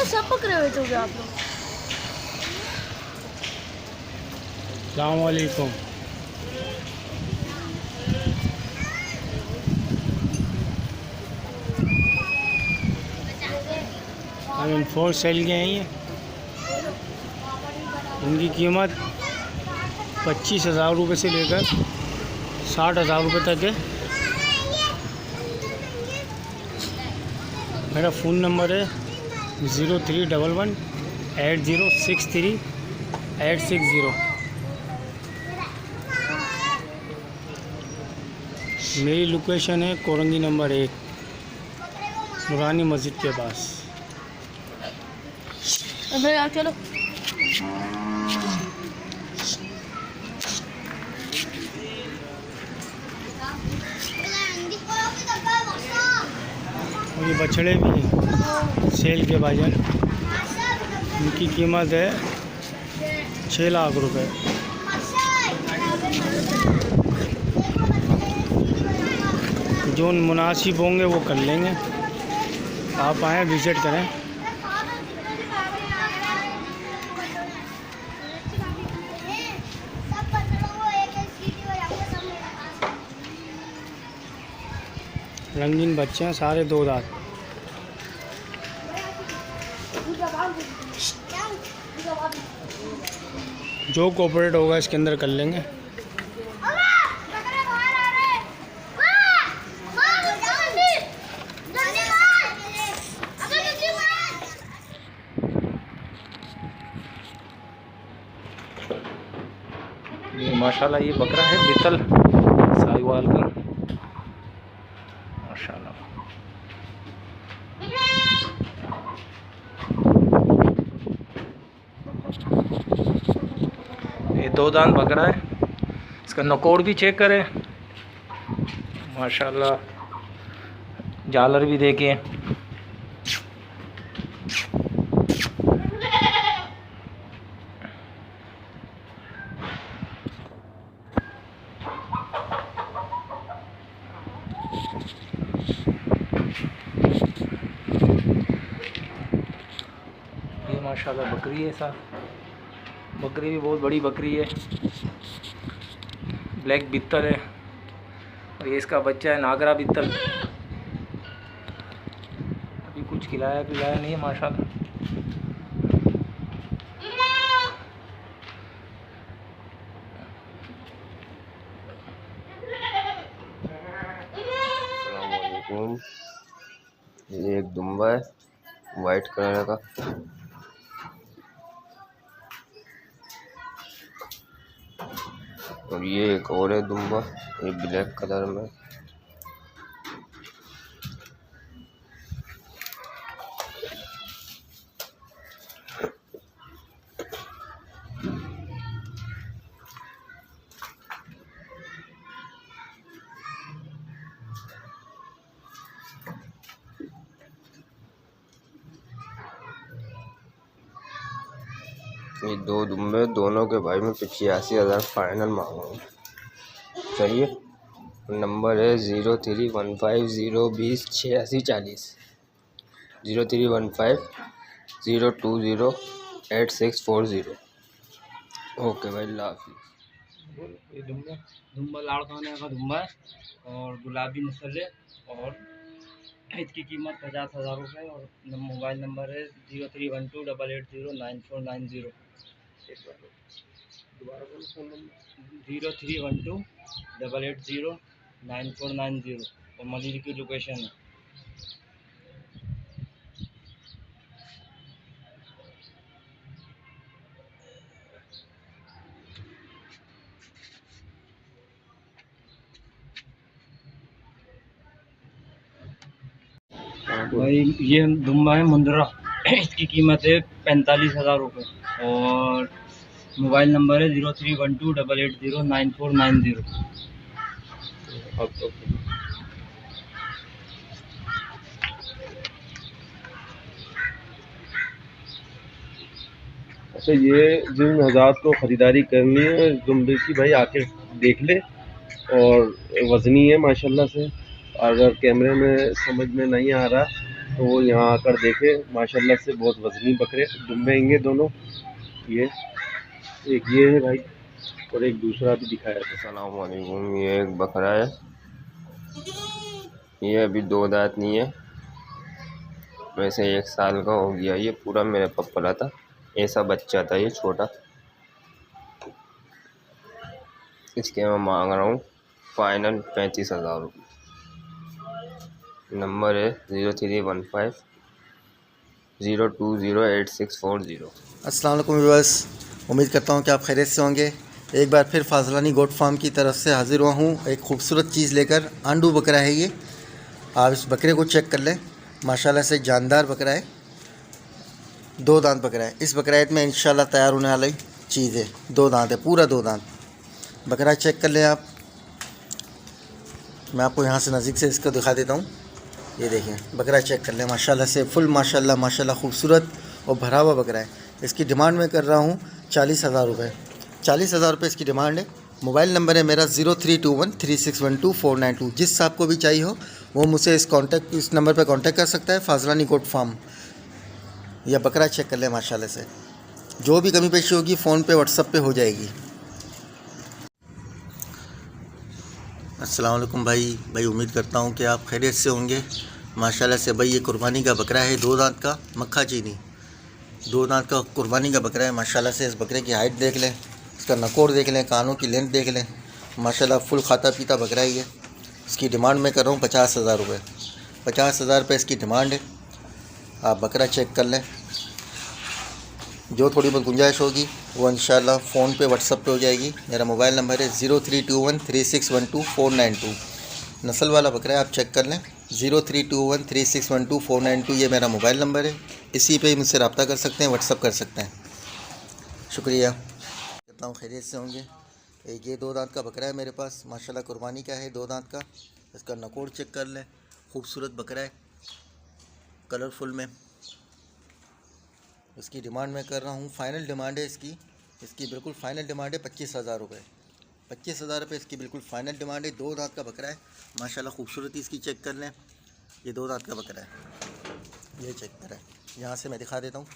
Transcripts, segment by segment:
ये सब पकड़े हुए थे आप लोग? अस्सलाम वालेकुम। हम फोर सेल के हैं ये। इनकी कीमत 25,000 रुपये से लेकर 60,000 रुपये तक है। मेरा फ़ोन नंबर है 03118063 मेरी लोकेशन है कोरंगी नंबर 1 नूरानी मस्जिद के पास। भैया चलो। और ये बछड़े भी हैं सेल के भाईजान। इनकी कीमत है 6 लाख रुपए। जो मुनासिब होंगे वो कर लेंगे। आप आएँ विज़िट करें। रंगीन बच्चे हैं सारे 2 दांत। जो कोऑपरेट होगा इसके अंदर कर लेंगे। ये माशाल्लाह ये बकरा है बितल साहिवाल का माशाल्लाह। ये 2 दांत बकरा है। इसका नकोड़ भी चेक करें माशाल्लाह। जालर भी देखिए। ये माशाल्लाह बकरी है साहब। बकरी भी बहुत बड़ी बकरी है। ब्लैक बित्तल है और ये इसका बच्चा है नागरा बित्तल। अभी कुछ खिलाया पिलाया नहीं है माशाल्लाह। अस्सलामुअलैकुम। ये एक दुम्बा है वाइट कलर का। और ये एक और है दुम्बा, ये ब्लैक कलर में। ये 2 दुम्बे, दोनों के भाई में 85,000 फाइनल मांगूंगा। चाहिए नंबर है 031502068040 031502086040। ओके भाई, अल्लाह हाफिज़। ये दुम्बा लाड़काना का दुम्बा है और गुलाबी नस्ल है और इसकी कीमत 50,000 रुपये और मोबाइल नंबर है 031288094990। 031288094990 और मदीर की लोकेशन है। भाई ये दुम्बा है मुंद्रा। इसकी कीमत है 45,000 रुपये और मोबाइल नंबर है 031288094990। अच्छा, ये जिन हज़ात को ख़रीदारी करनी है दुम्बे की भाई आके देख ले। और वज़नी है माशाल्लाह से। अगर कैमरे में समझ में नहीं आ रहा तो यहाँ आकर देखे, माशाल्लाह से बहुत वजनी बकरे दुम्बे हैं दोनों। ये एक ये है भाई, और एक दूसरा भी दिखाया था। अस्सलाम वालेकुम। ये एक बकरा है, ये अभी 2 दांत नहीं है, वैसे 1 साल का हो गया। ये पूरा मेरे पास पला था, ऐसा बच्चा था ये छोटा। इसके मैं मांग रहा हूँ फाइनल 35,000 रुपये। नंबर है 031502086040। अस्सलाम वालेकुम व्यूअर्स, उम्मीद करता हूँ कि आप खैरियत से होंगे। एक बार फिर फाजलानी गोट फार्म की तरफ से हाज़िर हुआ हूँ एक खूबसूरत चीज़ लेकर। आंडू बकरा है ये, आप इस बकरे को चेक कर लें। माशाल्लाह से जानदार बकरा है, 2 दांत बकरा है। इस बकराइत में इंशाल्लाह तैयार होने वाली चीज़ है। 2 दांत है, पूरा 2 दांत बकरा। चेक कर लें आप। मैं आपको यहाँ से नज़दीक से इसको दिखा देता हूँ। ये देखें बकरा, चेक कर लें। माशाल्लाह से फुल माशाल्लाह खूबसूरत और भरा हुआ बकरा है। इसकी डिमांड मैं कर रहा हूँ 40,000 रुपये। 40,000 रुपये इसकी डिमांड है। मोबाइल नंबर है मेरा 03213612 जिस आपको भी चाहिए हो वो मुझसे इस नंबर पर कांटेक्ट कर सकता है। फाजलानी गोट फार्म। यह बकरा चेक कर लें माशाल्लाह से। जो भी कमी पेशी होगी फ़ोन पे व्हाट्सएप पे हो जाएगी। अस्सलाम वालेकुम भाई, उम्मीद करता हूँ कि आप खैरियत से होंगे। माशाल्लाह से भाई, ये कुर्बानी का बकरा है, 2 दांत का मक्खा चीनी, 2 दांत का कुर्बानी का बकरा है। माशाल्लाह से इस बकरे की हाइट देख लें, इसका नकोर देख लें, कानों की लेंथ देख लें। माशाल्लाह फुल खाता पीता बकरा है ये। इसकी डिमांड मैं कर रहा हूँ 50,000 रुपये। 50,000 रुपये इसकी डिमांड है। आप बकरा चेक कर लें, जो थोड़ी बहुत गुंजाइश होगी वो इंशाल्लाह फ़ोन पे व्हाट्सएप पे हो जाएगी। मेरा मोबाइल नंबर है 03213612 नस्ल वाला बकरा है, आप चेक कर लें। 03213612 ये मेरा मोबाइल नंबर है। इसी पे ही मुझसे रब्ता कर सकते हैं, व्हाट्सएप कर सकते हैं। शुक्रिया। कहता हूँ खैरियत से होंगे। एक ये 2 दांत का बकरा है मेरे पास, माशाल्लाह कुर्बानी का है, 2 दांत का। इसका नकोर चेक कर लें, खूबसूरत बकरा है, कलरफुल में। इसकी डिमांड मैं कर रहा हूँ, फ़ाइनल डिमांड है इसकी बिल्कुल फ़ाइनल डिमांड है 25,000 रुपये। 25,000 रुपये इसकी बिल्कुल फ़ाइनल डिमांड है। 2 दांत का बकरा है, माशाल्लाह खूबसूरती इसकी चेक कर लें। ये 2 दांत का बकरा है, ये चेक करें। यहाँ से मैं दिखा देता हूँ,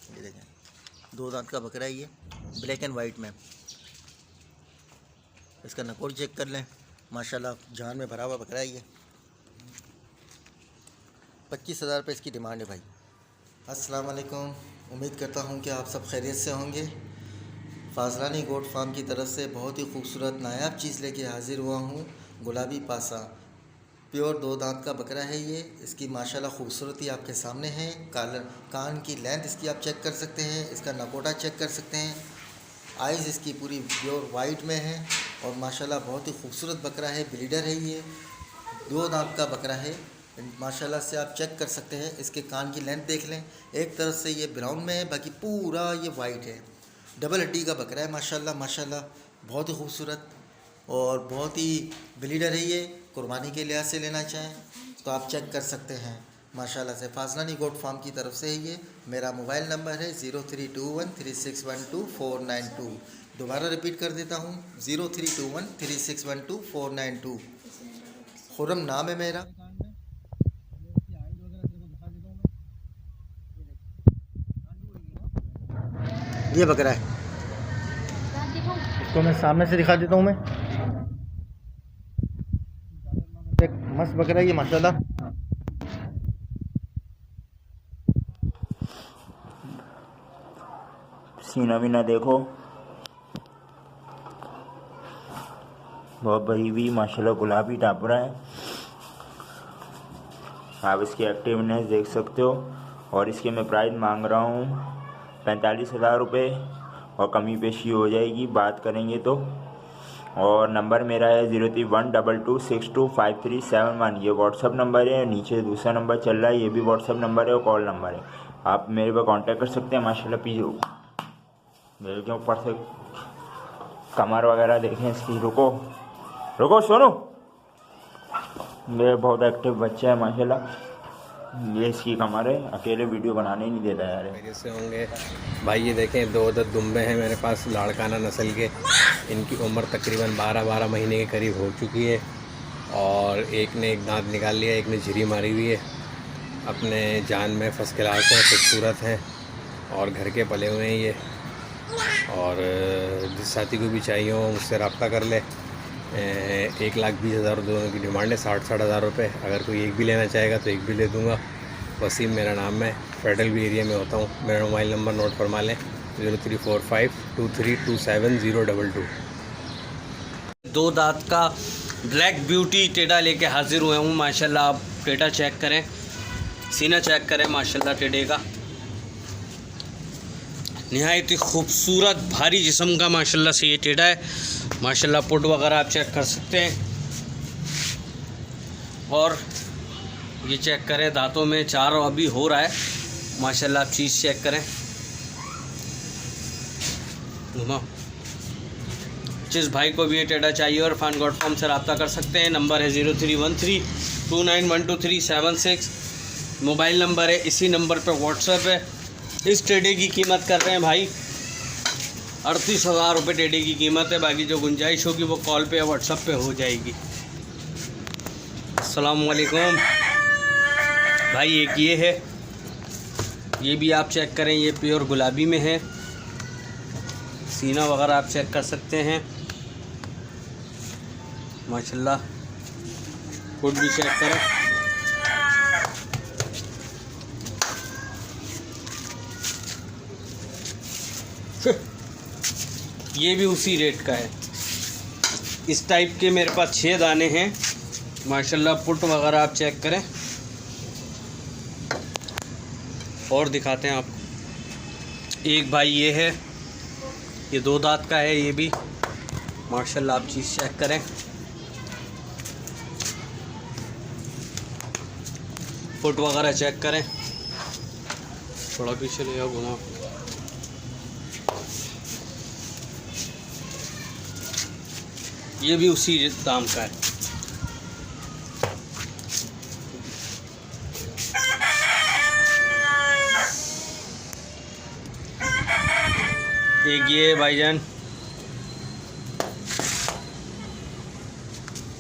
ये देखें 2 दांत का बकरा है ये, ब्लैक एंड वाइट में। इसका नकोर चेक कर लें, माशाल्लाह जान में भरा हुआ बकरा है ये। 25,000 रुपये इसकी डिमांड है भाई। अस्सलाम वालेकुम, उम्मीद करता हूँ कि आप सब खैरियत से होंगे। फाजलानी गोट फार्म की तरफ से बहुत ही खूबसूरत नायाब चीज़ लेके हाज़िर हुआ हूँ। गुलाबी पासा प्योर 2 दांत का बकरा है ये। इसकी माशाल्लाह खूबसूरती आपके सामने है। कान की लेंथ इसकी आप चेक कर सकते हैं, इसका नकोटा चेक कर सकते हैं। आइज़ इसकी पूरी प्योर वाइट में है और माशाल्लाह बहुत ही खूबसूरत बकरा है। ब्रीडर है ये, 2 दांत का बकरा है। माशाल्लाह से आप चेक कर सकते हैं। इसके कान की लेंथ देख लें, एक तरफ से ये ब्राउन में है, बाकी पूरा ये वाइट है। डबल हड्डी का बकरा है माशाल्लाह बहुत ही खूबसूरत और बहुत ही ब्रीडर है ये। कुर्बानी के लिहाज से लेना चाहें तो आप चेक कर सकते हैं माशाल्लाह से। फाजलानी गोट फार्म की तरफ से ये मेरा मोबाइल नंबर है 03213612 दोबारा रिपीट कर देता हूँ, 03213612 खुरम नाम है मेरा। ये बकरा है, इसको मैं सामने से दिखा देता हूँ। मैं एक मस्त बकरा है ये माशाल्लाह। सीना भी ना देखो, बहुत बड़ी भी माशाल्लाह गुलाबी टापरा है। आप इसकी एक्टिवनेस देख सकते हो। और इसके मैं प्राइस मांग रहा हूँ 45,000 रुपये और कमी पेशी हो जाएगी, बात करेंगे तो। और नंबर मेरा है 0312262537 ये व्हाट्सअप नंबर है। नीचे दूसरा नंबर चल रहा है, ये भी व्हाट्सअप नंबर है और कॉल नंबर है। आप मेरे पर कांटेक्ट कर सकते हैं। माशाल्लाह पीछे मेरे के ऊपर से कमर वगैरह देखें इसकी। रुको सुनो, मेरे बहुत एक्टिव बच्चा है माशाल्लाह। ये इसकी कमर है, अकेले वीडियो बनाने ही नहीं देता यार। मेरे से होंगे भाई। ये देखें 2 दुम्बे हैं मेरे पास, लाड़काना नस्ल के। इनकी उम्र तकरीबन 12 महीने के करीब हो चुकी है और एक ने 1 दांत निकाल लिया, एक ने झिरी मारी हुई है। अपने जान में फर्स्ट क्लास हैं, खूबसूरत हैं और घर के पले हुए हैं ये। और जिस साथी को भी चाहिए हो मुझसे रब्ता कर ले। 1,20,000 दोनों की डिमांड है, 60-60 हज़ार रुपये। अगर कोई एक भी लेना चाहेगा तो एक भी दे दूँगा। वसीम मेरा नाम है, फेडरल भी एरिया में होता हूँ। मेरा मोबाइल नंबर नोट फरमा लें, 034523270022। 2 दांत का ब्लैक ब्यूटी टेढ़ा लेके हाजिर हुए हूँ माशाल्लाह। आप टेढ़ा चेक करें, सीना चेक करें माशाल्लाह टेढ़े का। नहायत ही खूबसूरत भारी जिस्म का माशाल्लाह से ये टेढ़ा है माशाल्लाह। पुट वगैरह आप चेक कर सकते हैं। और ये चेक करें, दांतों में 4 अभी हो रहा है माशाल्लाह। आप चीज़ चेक करें, घुमाओ। जिस भाई को भी ये टेढ़ा चाहिए और फान गॉड फॉर्म से रब्ता कर सकते हैं। नंबर है 0313291237 मोबाइल नंबर है। इसी नंबर पर व्हाट्सएप है। इस टेढ़े की कीमत कर रहे हैं भाई 38,000 रुपये टेढ़े की कीमत है। बाकी जो गुंजाइश होगी वो कॉल पे या व्हाट्सएप पे हो जाएगी। अस्सलाम वालेकुम भाई। एक ये है, ये भी आप चेक करें, ये प्योर गुलाबी में है। सीना वगैरह आप चेक कर सकते हैं माशाल्लाह। फुट भी चेक करें। ये भी उसी रेट का है। इस टाइप के मेरे पास 6 दाने हैं माशाल्लाह। पुट वगैरह आप चेक करें। और दिखाते हैं आप। एक भाई ये है, ये 2 दांत का है। ये भी माशाल्लाह आप चीज़ चेक करें। फुट वगैरह चेक करें। थोड़ा पीछे ले आओ, घुमाओ। ये भी उसी दाम का है। एक ये भाईजान,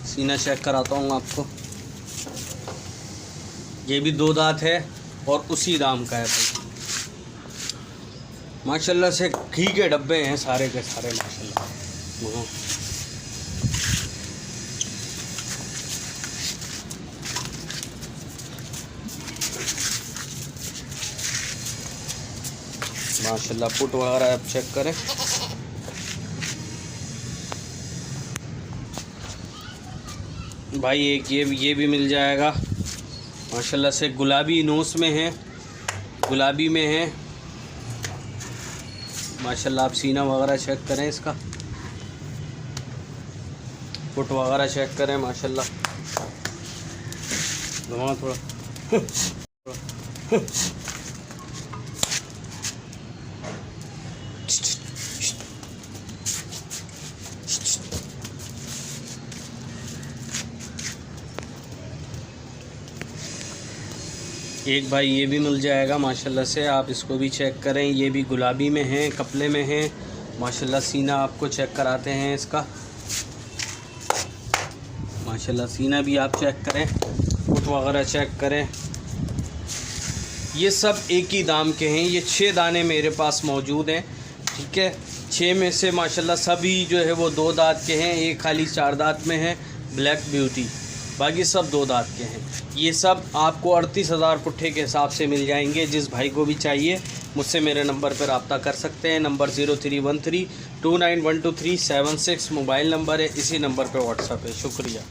सीना चेक कराता हूँ आपको। ये भी 2 दांत है और उसी दाम का है भाई माशाल्लाह से। घी के डब्बे हैं सारे के सारे माशाल्लाह। माशाल्लाह पुट वगैरह आप चेक करें। भाई एक ये भी मिल जाएगा माशाल्लाह से। गुलाबी नोस में है, गुलाबी में है माशाल्लाह। आप सीना वगैरह चेक करें, इसका पुट वगैरह चेक करें माशाल्लाह। घुमाओ थोड़ा। एक भाई ये भी मिल जाएगा माशाल्लाह से। आप इसको भी चेक करें। ये भी गुलाबी में है, कपले में है माशाल्लाह। सीना आपको चेक कराते हैं इसका माशाल्लाह। सीना भी आप चेक करें, फुट वगैरह चेक करें। ये सब एक ही दाम के हैं। ये 6 दाने मेरे पास मौजूद हैं, ठीक है। 6 में से माशाल्लाह सभी जो है वो 2 दांत के हैं। एक खाली 4 दांत में है ब्लैक ब्यूटी, बाकी सब 2 दांत के हैं। ये सब आपको 38,000 पुट्ठे के हिसाब से मिल जाएंगे। जिस भाई को भी चाहिए मुझसे मेरे नंबर पर रब्ता कर सकते हैं। नंबर 0313291237 मोबाइल नंबर है। इसी नंबर पर व्हाट्सएप है। शुक्रिया।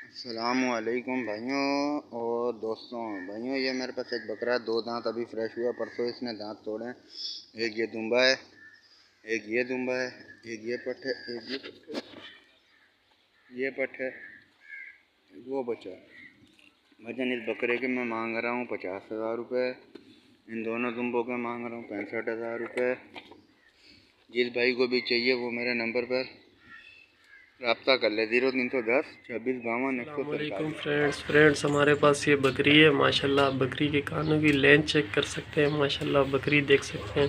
अस्सलामुअलैकुम भाइयों और दोस्तों। भाइयों ये मेरे पास एक बकरा है, 2 दांत अभी फ्रेश हुआ, परसों इसने दांत तोड़े हैं। एक ये दुम्बा है, एक ये दुम्बा है, एक ये पट है, एक ये पट है, वो बचा। भजन इस बकरे के मैं मांग रहा हूँ 50,000 रुपये। इन दोनों दुम्बों के मांग रहा हूँ 65,000 रुपये। जिस भाई को भी चाहिए वो मेरे नंबर पर रब्ता कर ले। 0310 26 52 फ्रेंड्स हमारे पास ये बकरी है माशाल्लाह। बकरी के कानों की लेंथ चेक कर सकते हैं माशाल्लाह। बकरी देख सकते हैं,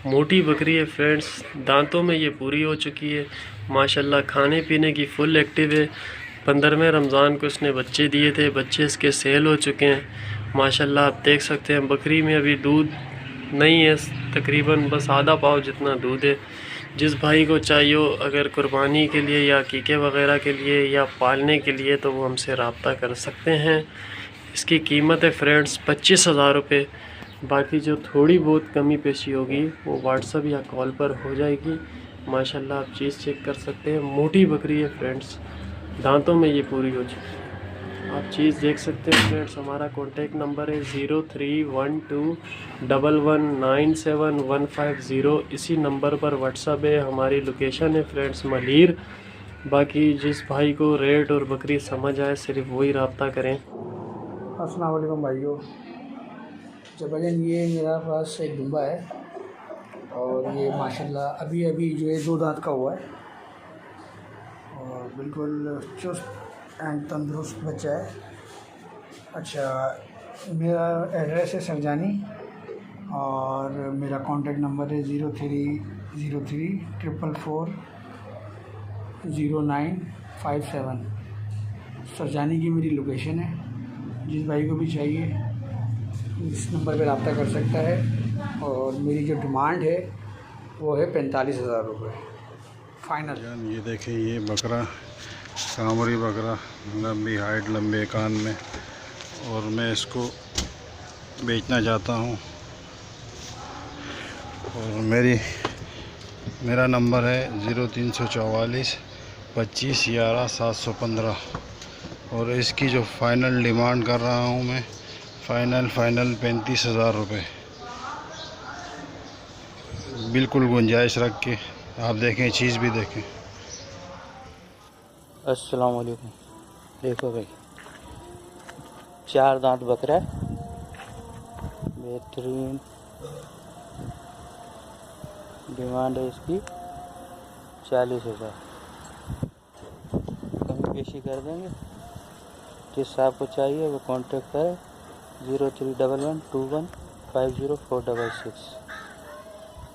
मोटी बकरी है फ्रेंड्स। दांतों में ये पूरी हो चुकी है माशाल्लाह। खाने पीने की फुल एक्टिव है 15वें रमज़ान को इसने बच्चे दिए थे, बच्चे इसके सेल हो चुके हैं माशाल्लाह। आप देख सकते हैं बकरी में अभी दूध नहीं है, तकरीबन बस आधा पाव जितना दूध है। जिस भाई को चाहिए हो अगर कुर्बानी के लिए या कीके वगैरह के लिए या पालने के लिए तो वो हमसे रब्ता कर सकते हैं। इसकी कीमत है फ्रेंड्स 25,000 रुपये। बाकी जो थोड़ी बहुत कमी पेशी होगी वो व्हाट्सअप या कॉल पर हो जाएगी। माशाल्लाह आप चीज़ चेक कर सकते हैं, मोटी बकरी है फ्रेंड्स, दांतों में ये पूरी हो चुकी है। आप चीज़ देख सकते हैं फ्रेंड्स। हमारा कॉन्टेक्ट नंबर है 0312119715 इसी नंबर पर व्हाट्सअप है। हमारी लोकेशन है फ्रेंड्स मलीर। बाकी जिस भाई को रेट और बकरी समझ आए सिर्फ वही रब्ता करें। अस्सलाम वालेकुम भाइयों। जबरन ये मेरा पास एक दुम्बा है और ये माशाल्लाह अभी अभी जो है 2 दांत का हुआ है और बिल्कुल चुस्त एंड तंदुरुस्त बच्चा है। अच्छा, मेरा एड्रेस है सरजानी और मेरा कॉन्टेक्ट नंबर है 0304440957। सरजानी की मेरी लोकेशन है। जिस भाई को भी चाहिए इस नंबर पर रब्ता कर सकता है और मेरी जो डिमांड है वो है 45,000 रुपये फ़ाइनल। ये देखिए ये बकरा कामरी बकरा, लंबी हाइट, लंबे कान में, और मैं इसको बेचना चाहता हूँ। और मेरा नंबर है 0344 25 11 715 और इसकी जो फ़ाइनल डिमांड कर रहा हूँ मैं फ़ाइनल 35,000 रुपये, बिल्कुल गुंजाइश रख के। आप देखें, चीज़ भी देखें। अस्सलाम वालेकुम। देखो भाई 4 दांत बकरा है, बेहतरीन। डिमांड है इसकी 40,000, कमी पेशी कर देंगे। जिस आपको चाहिए वो कांटेक्ट करें 0311215046।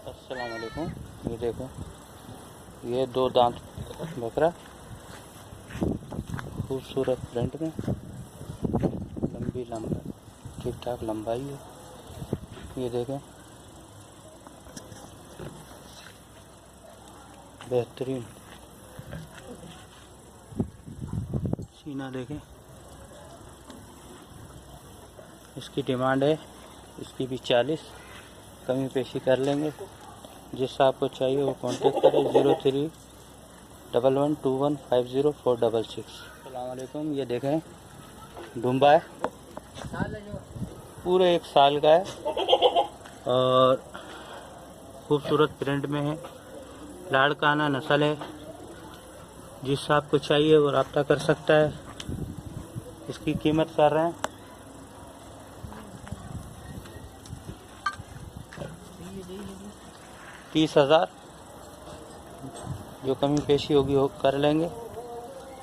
अस्सलाम वालेकुम। ये देखो ये 2 दांत बकरा खूबसूरत प्रिंट में, लंबी ठीक ठाक लंबाई है। ये देखें बेहतरीन सीना देखें। इसकी डिमांड है इसकी भी 40, कमी पेशी कर लेंगे। जिस आपको चाहिए वो कांटेक्ट करें 0311215046। अस्सलाम वालेकुम। ये देखें डुम्बा है, पूरे 1 साल का है और खूबसूरत प्रिंट में है, लाड़काना नस्ल है। जिस आपको चाहिए वो रब्ता कर सकता है। इसकी कीमत कर रहे हैं 30,000, जो कमी पेशी होगी वो कर लेंगे।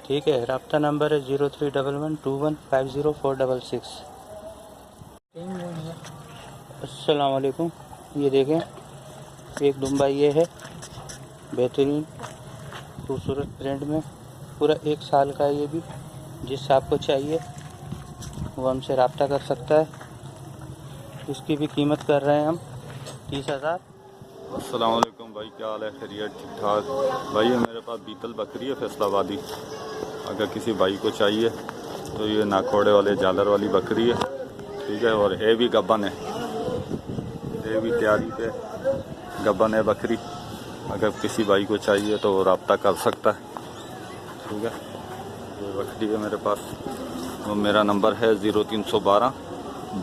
ठीक है, रब्ता नंबर है 0311215046। अस्सलाम वालेकुम। ये देखें एक डुम्बा ये है, बेहतरीन खूबसूरत प्रिंट में, पूरा 1 साल का है। ये भी जिस आपको चाहिए वो हमसे रब्ता कर सकता है। इसकी भी कीमत कर रहे हैं हम 30,000। अस्सलाम वालेकुम भाई, क्या हाल है? खैरियत, ठीक ठाक भाई। ये मेरे पास बीतल बकरी है फैसलाबादी, अगर किसी भाई को चाहिए तो ये नाकोड़े वाले झालर वाली बकरी है। ठीक है, और है भी गब्बन है, ये भी तैयारी पे गब्बन है बकरी। अगर किसी भाई को चाहिए तो रब्ता कर सकता है। ठीक है, ये बकरी है मेरे पास। वो मेरा नंबर है 0312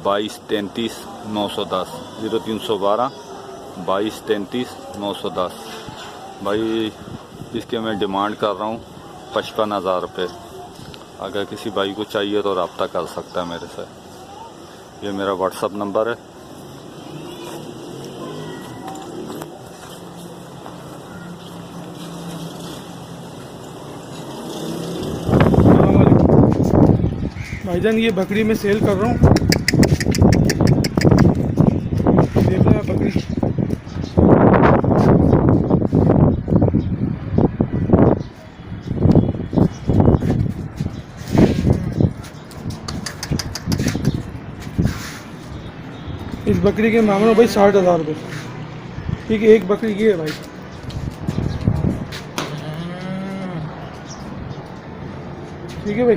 22 33 910, 0312 22 33 910। भाई इसके मैं डिमांड कर रहा हूँ 55,000 रुपये। अगर किसी भाई को चाहिए तो रब्ता कर सकता है मेरे से। ये मेरा व्हाट्सअप नंबर है। भाईजान ये बकरी मैं सेल कर रहा हूँ, देख रहे हैं बकरी। इस बकरी के मांग रहा हूँ भाई 60,000 रुपये। ठीक है, एक बकरी की है भाई। ठीक है भाई,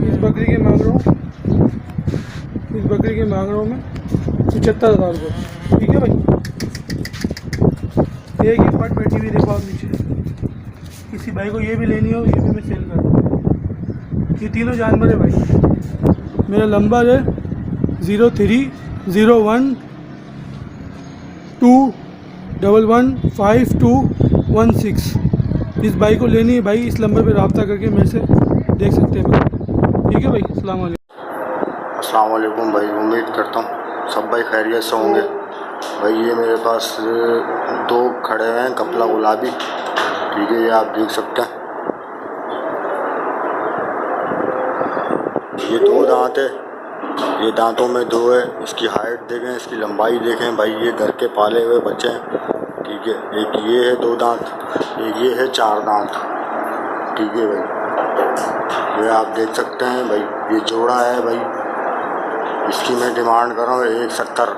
इस बकरी के मांग रहा हूँ मैं 75,000 रुपये। ठीक है भाई, एक ही पार्ट बैठी हुई देखो आप नीचे। किसी भाई को ये भी लेनी हो, ये भी मैं सेल कर दूँ। ये तीनों जानवर है भाई। मेरा नंबर है 030112115216। इस बाइक को लेनी है भाई, इस नंबर पे रब्ता करके मेरे से देख सकते हैं भाई। ठीक है भाई, अस्सलाम वालेकुम भाई। उम्मीद करता हूँ सब भाई खैरियत से होंगे। भाई ये मेरे पास 2 खड़े हैं कपला गुलाबी। ठीक है, ये आप देख सकते हैं। ये 2 दांत है, ये दांतों में 2 है। इसकी हाइट देखें, इसकी लंबाई देखें भाई। ये घर के पाले हुए बच्चे हैं। ठीक है, एक ये है 2 दांत, एक ये है 4 दांत। ठीक है भाई, ये आप देख सकते हैं भाई। ये जोड़ा है भाई। इसकी मैं डिमांड कर रहा हूँ 170।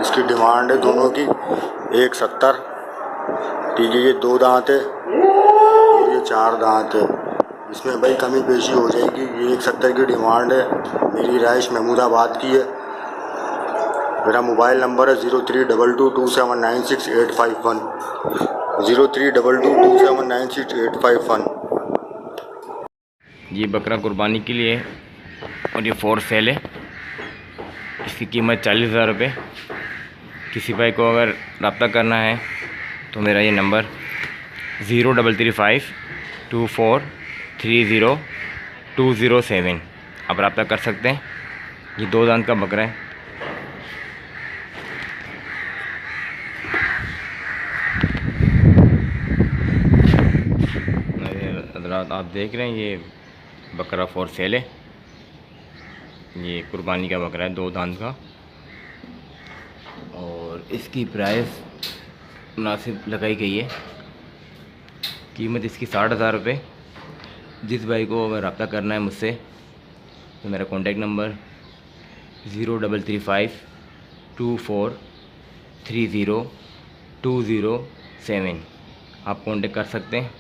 इसकी डिमांड है दोनों की 170। ठीक है, ये 2 दांत है और ये 4 दांत है। इसमें भाई कमी पेशी हो जाएगी। ये 170 की डिमांड है। मेरी राइश महमूदाबाद की है। मेरा मोबाइल नंबर है 0322279685 0322279685। ये बकरा कुर्बानी के लिए और ये फॉर सेल है। इसकी कीमत 40,000 रुपये। किसी भाई को अगर रब्ता करना है तो मेरा ये नंबर 03352430 आप रब्ता कर सकते हैं। ये 2 दांत का बकरा है। हज़रात आप देख रहे हैं, ये बकरा फॉर सेल है। ये कुर्बानी का बकरा है 2 दांत का, और इसकी प्राइस मुनासिब लगाई गई है। कीमत इसकी 60,000 रुपये। जिस भाई को अगर रब्ता करना है मुझसे तो मेरा कॉन्टैक्ट नंबर 03352430 207 आप कॉन्टैक्ट कर सकते हैं।